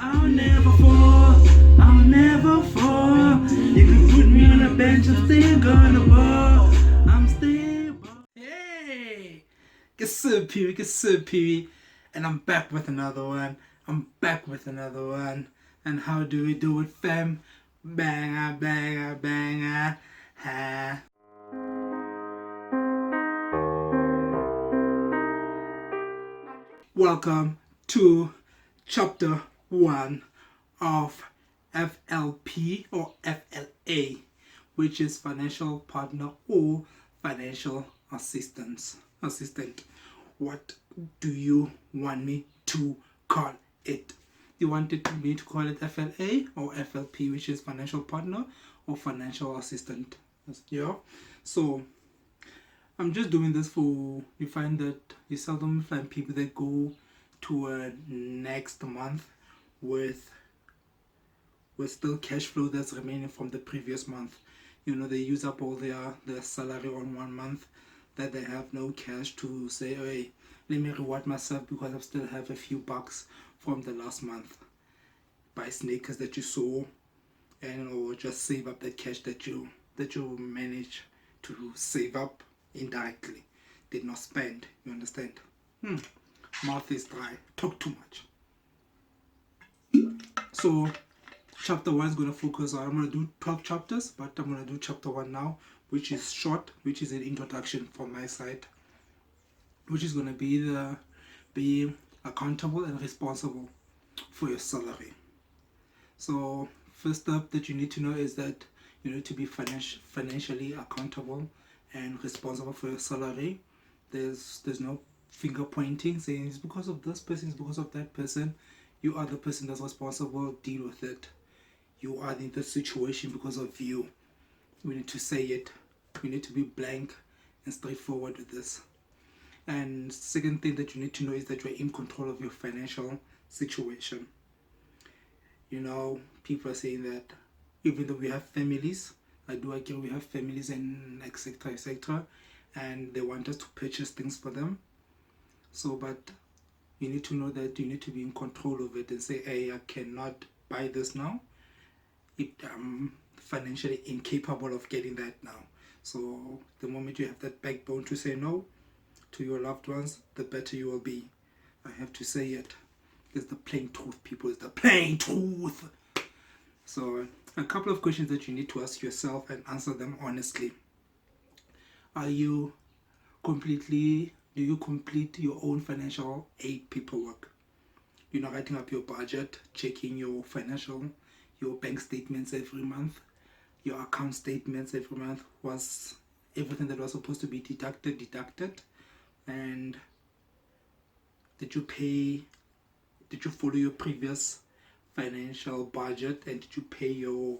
I'll never fall, I'll never fall. You can put me on a bench, I'm still gonna ball. I'm still ball. Hey! Get Pee-wee. And I'm back with another one. And how do we do it, fam? Banger, banger, banger. Ha. Welcome to chapter 1 of FLP or FLA, which is financial partner or financial assistant. What do you want me to call it? You wanted me to call it FLA or FLP, which is financial partner or financial assistant. Yeah. So I'm just doing this for, you find that you seldom find people that go to next month with still cash flow that's remaining from the previous month. You know, they use up all their salary on 1 month that they have no cash to say, hey, let me reward myself because I still have a few bucks from the last month. Buy sneakers that you saw, and or just save up the cash that you manage to save up indirectly, did not spend. You understand? Mouth is dry, talk too much. So chapter 1 is going to focus on, I'm going to do 12 chapters, but I'm going to do chapter 1 now, which is short, which is an introduction from my side, which is going to be accountable and responsible for your salary. So first up that you need to know is that you need to be financially accountable and responsible for your salary. There's no finger pointing saying it's because of this person, it's because of that person. You are the person that's responsible. Deal with it. You are in the situation because of you. We need to say it. We need to be blank and straightforward with this. And second thing that you need to know is that you're in control of your financial situation. You know, people are saying that even though we have families, I do agree we have families and etc., and they want us to purchase things for them. So, but you need to know that you need to be in control of it and say, hey, I cannot buy this now. I'm financially incapable of getting that now. So the moment you have that backbone to say no to your loved ones, the better you will be. I have to say it. It's the plain truth, people. It's the plain truth. So a couple of questions that you need to ask yourself and answer them honestly. Do you complete your own financial aid paperwork? You're not writing up your budget, checking your bank statements every month, your account statements every month. Was everything that was supposed to be deducted? And did you follow your previous financial budget, and did you pay your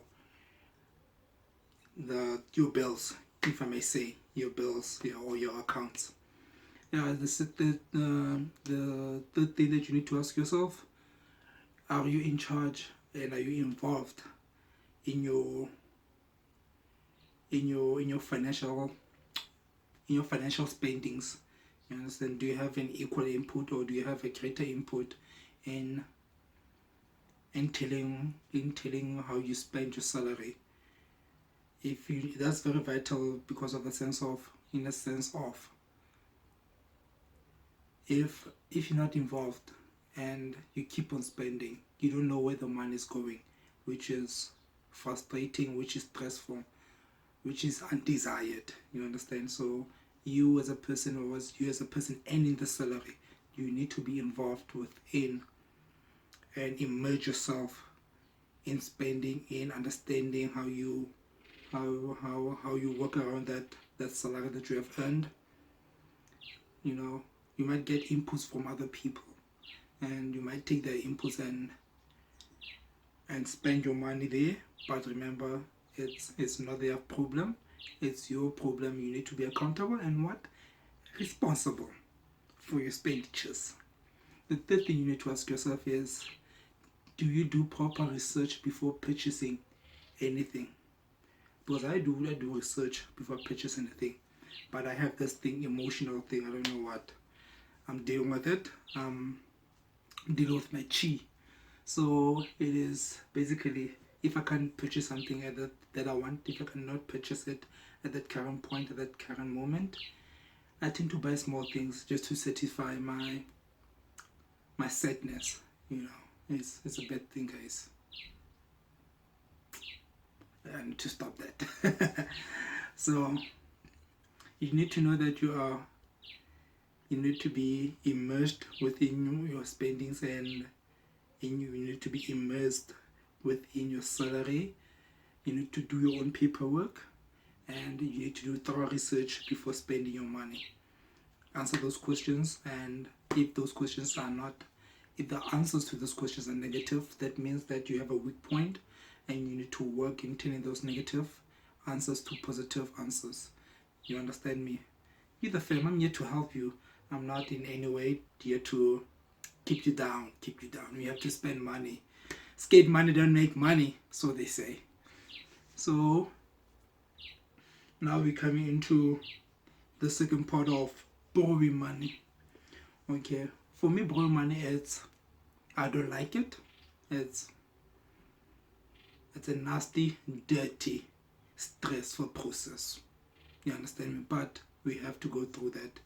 bills, if I may say, your bills, or your accounts? The third thing that you need to ask yourself: are you in charge and are you involved in your financial spendings? You understand? Do you have an equal input, or do you have a greater input in telling how you spend your salary? That's very vital, because of in a sense of if you're not involved and you keep on spending, you don't know where the money is going, which is frustrating, which is stressful, which is undesired. You understand? So you as a person, earning the salary, you need to be involved within and immerse yourself in spending, in understanding how you work around that salary that you have earned. You know, you might get inputs from other people, and you might take their inputs and spend your money there. But remember, it's not their problem, it's your problem. You need to be accountable and responsible for your expenditures. The third thing you need to ask yourself is, do you do proper research before purchasing anything? Because I do research before purchasing anything, but I have this emotional thing. I don't know what. I'm dealing with it. Dealing with my chi. So it is basically, if I can't purchase something that I want, if I cannot purchase it at that current point, at that current moment, I tend to buy small things just to satisfy my sadness. You know, it's a bad thing, guys. I need to stop that. So you need to know that you need to be immersed within your spendings, and you need to be immersed within your salary. You need to do your own paperwork, and you need to do thorough research before spending your money. Answer those questions, and if those questions are not, if the answers to those questions are negative, that means that you have a weak point, and you need to work in turning those negative answers to positive answers. You understand me? You're the fam. I'm here to help you. I'm not in any way here to keep you down. Keep you down. We have to spend money. Skate money don't make money, so they say. So now we're coming into the second part of borrowing money. Okay, for me, borrowing money, I don't like it. It's a nasty, dirty, stressful process. You understand me? But we have to go through that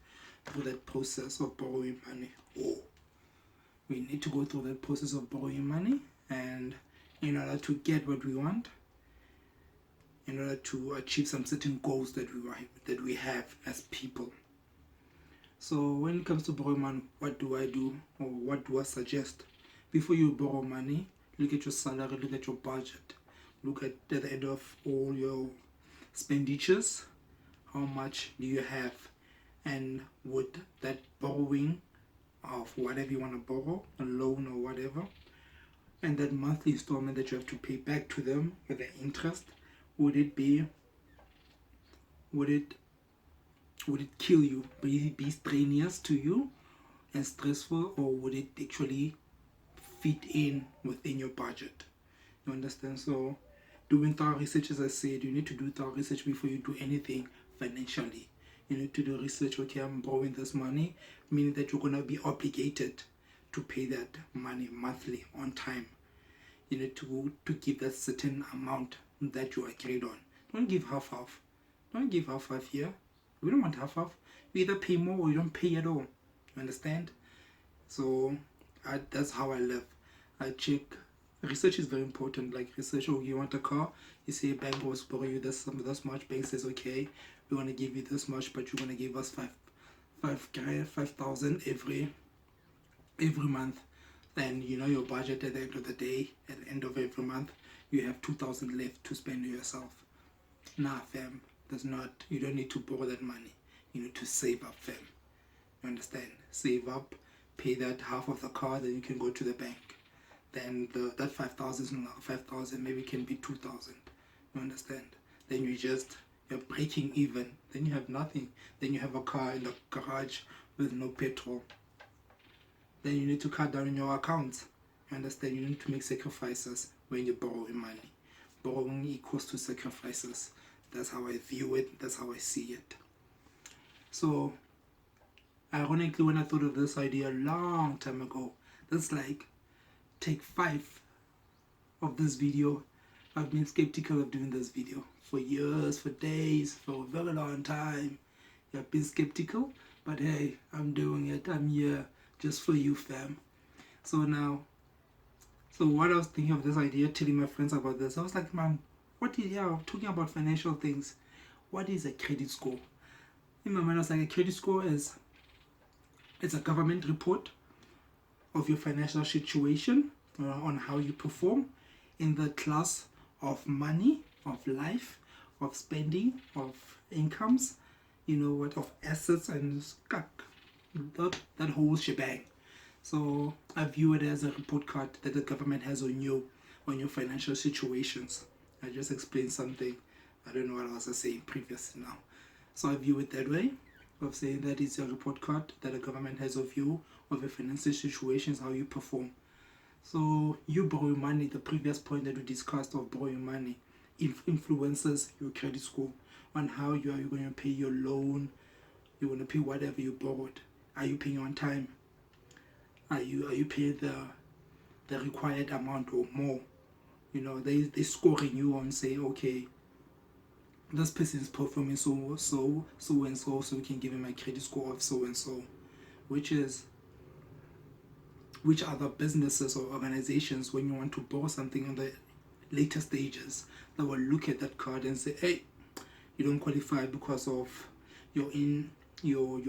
process of borrowing money. Oh, we need to go through that process of borrowing money, and in order to get what we want, in order to achieve some certain goals that we have as people. So when it comes to borrowing money, what do I do, or what do I suggest? Before you borrow money, look at your salary, look at your budget, look at the end of all your expenditures, how much do you have, and would that borrowing of whatever you want to borrow, a loan or whatever, and that monthly installment that you have to pay back to them with the interest, would it kill you? Would it be strenuous to you and stressful, or would it actually fit in within your budget? You understand? So doing thorough research, as I said, you need to do thorough research before you do anything financially. You need to do research. Okay, I'm borrowing this money, meaning that you're going to be obligated to pay that money monthly on time. You need to give that certain amount that you agreed on. Don't give half. Don't give half here. We don't want half. You either pay more or you don't pay at all. You understand? So that's how I live. I check. Research is very important. Like research, oh, you want a car? You say bank will borrow you this much. Bank says, okay, we want to give you this much, but you're gonna give us 5,000 every month. Then you know your budget at the end of the day, at the end of every month, you have 2,000 left to spend yourself. Nah, fam, that's not. You don't need to borrow that money. You need to save up, fam. You understand? Save up, pay that half of the car, then you can go to the bank. Then that 5,000 is not 5,000, maybe it can be 2,000. You understand? Then you're breaking even. Then you have nothing. Then you have a car in the garage with no petrol. Then you need to cut down on your accounts. You understand? You need to make sacrifices when you're borrowing money. Borrowing equals to sacrifices. That's how I view it. That's how I see it. So, ironically, when I thought of this idea a long time ago, that's like take 5 of this video. I've been skeptical of doing this video for years, for days, for a very long time. I've been skeptical, but hey, I'm doing it. I'm here just for you, fam. So what I was thinking of this idea, telling my friends about this, I was like, man, talking about financial things. What is a credit score? In my mind, I was like, a credit score is it's a government report of your financial situation, on how you perform in the class of money, of life, of spending, of incomes, of assets and that whole shebang. So I view it as a report card that the government has on your financial situations. I just explained something. I don't know what I was saying previously now. So I view it that way, of saying that it's a report card that the government has of you, of your financial situations, how you perform. So you borrow money, the previous point that we discussed of borrowing money, influences your credit score on how you are going to pay your loan, you're going to pay whatever you borrowed. Are you paying on time? Are you paying the required amount or more. You know, they scoring you and say, okay, this person is performing so and so we can give him a credit score of so and so, which is which other businesses or organizations, when you want to borrow something in the later stages, they will look at that card and say, hey, you don't qualify because of your in your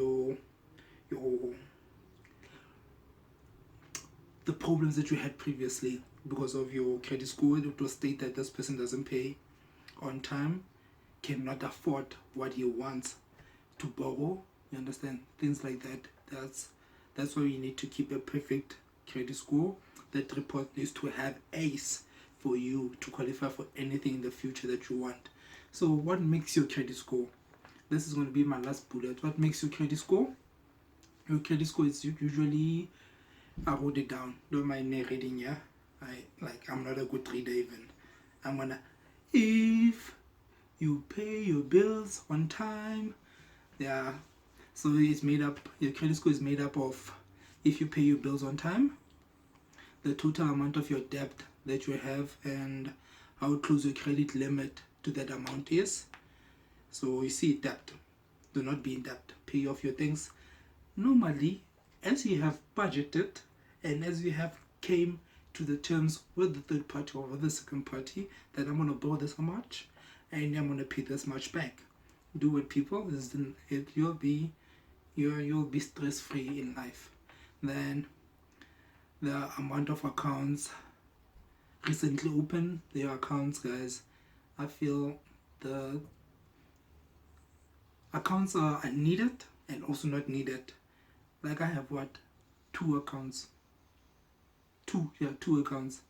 the problems that you had previously because of your credit score. It will state that this person doesn't pay on time, cannot afford what he wants to borrow. You understand? Things like that. That's why you need to keep a perfect credit score. That report needs to have ACE for you to qualify for anything in the future that you want. So what makes your credit score? This is going to be my last bullet. What makes your credit score? Your credit score is usually, I wrote it down. Don't mind me reading, yeah? I'm not a good reader even. I'm gonna, if you pay your bills on time, yeah. So it's made up, your credit score is made up of, if you pay your bills on time, the total amount of your debt that you have, and how close your credit limit to that amount is. So you see, debt. Do not be in debt. Pay off your things normally as you have budgeted and as you have came to the terms with the third party or with the second party that I'm going to borrow this much and I'm going to pay this much back. Do it, people. You'll be stress free in life. Then the amount of accounts recently opened, their accounts, guys. I feel the accounts are needed and also not needed. Like I have what? Two accounts. Two accounts.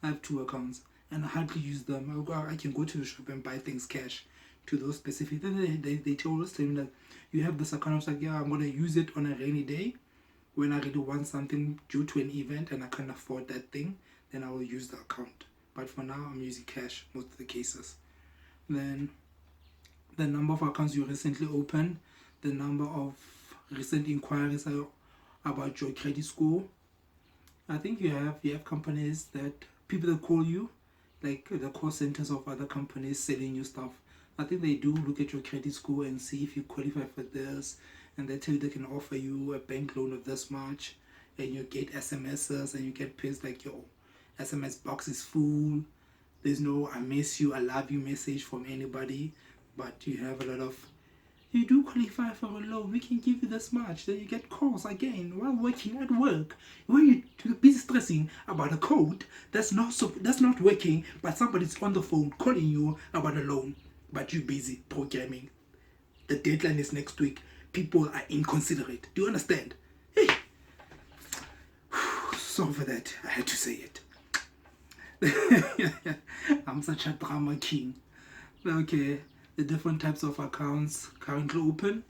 I have two accounts and I hardly use them. I can go to the shop and buy things cash to those specific. They tell us that you have this account. I was like, yeah, I'm gonna use it on a rainy day when I really want something due to an event and I can't afford that thing. Then I will use the account. But for now, I'm using cash most of the cases. Then the number of accounts you recently opened, the number of recent inquiries about your credit score. I think you have companies that people that call you, like the call centers of other companies selling you stuff. I think they do look at your credit score and see if you qualify for this, and they tell you they can offer you a bank loan of this much, and you get SMSs and you get pissed like your SMS box is full. There's no I miss you, I love you message from anybody, but you have a lot of, you do qualify for a loan, we can give you this much. Then you get calls again while working at work. When you're busy stressing about a code that's not working, but somebody's on the phone calling you about a loan, but you're busy programming. The deadline is next week. People are inconsiderate. Do you understand? Hey, sorry for that. I had to say it. I'm such a drama king. Okay, the different types of accounts currently open,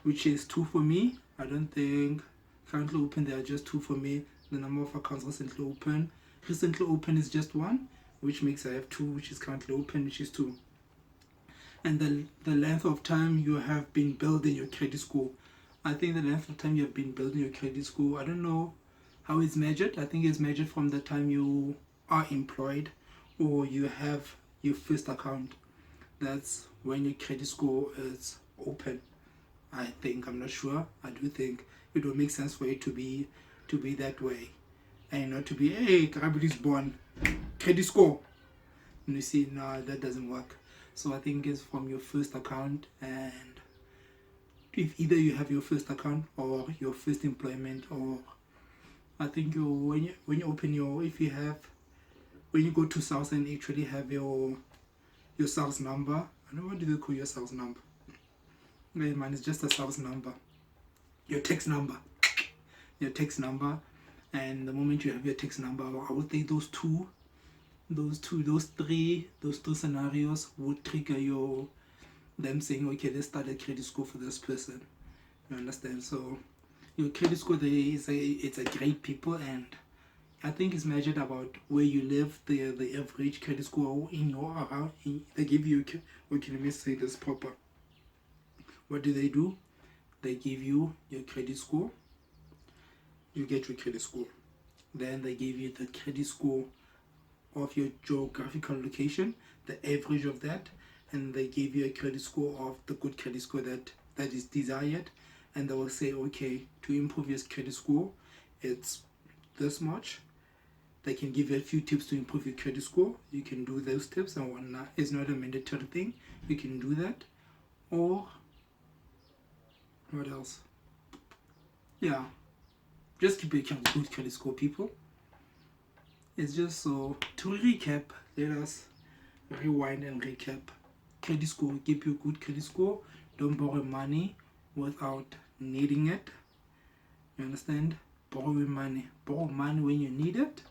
which is 2 for me. I don't think currently open, there are just 2 for me. The number of accounts recently open is just 1, which makes I have 2, which is currently open, which is 2. And the length of time you have been building your credit score. I think the length of time you have been building your credit score, I don't know how it's measured. I think it's measured from the time you are employed or you have your first account. That's when your credit score is open. I think, I'm not sure. I do think it will make sense for it to be that way, and not to be, hey, Karabut is born, credit score. And you see, no, that doesn't work. So I think it's from your first account, and if either you have your first account or your first employment, or I think when you open your, if you have, when you go to sales and actually have your sales number. I don't know, what do they call your sales number? Okay, man, it's just a sales number. Your text number. Your text number. And the moment you have your text number, I would think those three scenarios would trigger them saying, okay, let's start a credit score for this person. You understand? So your credit score it's a grade, people, and I think it's measured about where you live, the average credit score in your around. They give you, okay, let me say this proper. What do? They give you your credit score. You get your credit score. Then they give you the credit score of your geographical location, the average of that, and they give you a credit score of the good credit score that is desired, and they will say, okay, to improve your credit score, it's this much. They can give you a few tips to improve your credit score. You can do those tips and whatnot. It's not a mandatory thing. You can do that. Or what else? Yeah, just keep making good credit score, people. It's just so to recap. Let us rewind and recap. Credit score, keep your good credit score. Don't borrow money without needing it. You understand? Borrow money. Borrow money when you need it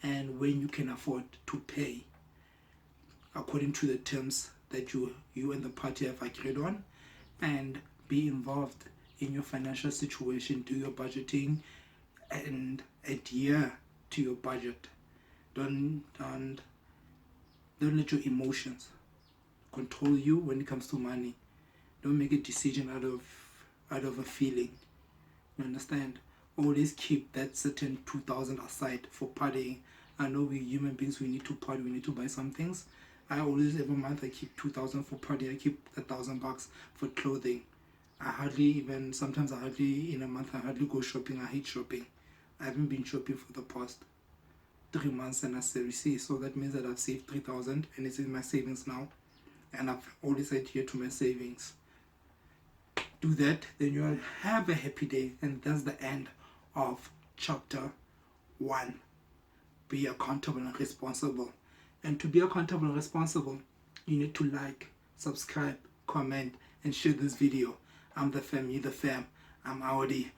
and when you can afford to pay, according to the terms that you and the party have agreed on, and be involved in your financial situation. Do your budgeting and adhere to your budget. Don't let your emotions control you when it comes to money. Don't make a decision out of a feeling. You understand? Always keep that certain 2,000 aside for partying. I know we human beings, we need to party, we need to buy some things. I always, every month, I keep 2,000 for party. I keep $1,000 for clothing. Sometimes in a month, I hardly go shopping. I hate shopping. I haven't been shopping for the past 3 months, and I see, so that means that I've saved 3,000 and it's in my savings now, and I've always adhered to my savings. Do that, then you'll have a happy day, and that's the end of chapter 1. Be accountable and responsible. And to be accountable and responsible, you need to like, subscribe, comment, and share this video. I'm the fam, you the fam. I'm Audi.